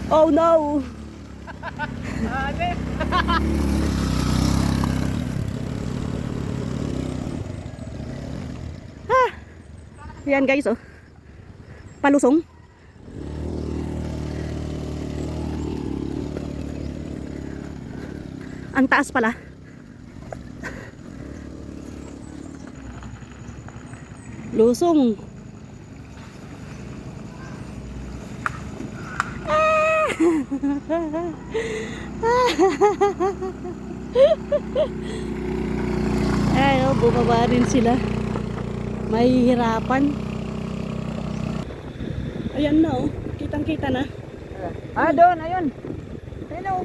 Oh no! Ah, yan guys, oh. Palusong. Ang taas pala. Lusong. Ay, oh, bumaba rin sila. Mahihirapan. Ayan na, oh. Kitang-kita na. Ah, doon, ayun. Ayun, oh.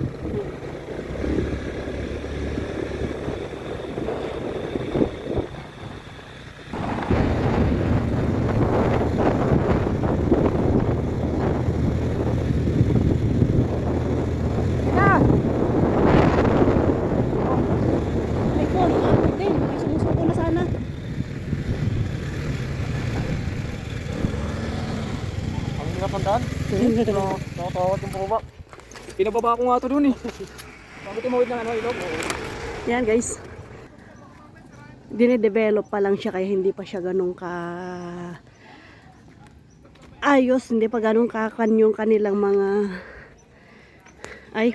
Ay ko, nakakot din. May sumusuko na sana. Ang pinapandaan? Nakatawad yung pababa. Pinababa ko nga ito doon eh. Bakit tumawid ng ano, ilog? Yan guys. Dine-develop pa lang siya kaya hindi pa siya ganun ka ayos, hindi pa ganun kakan yung kanilang mga ay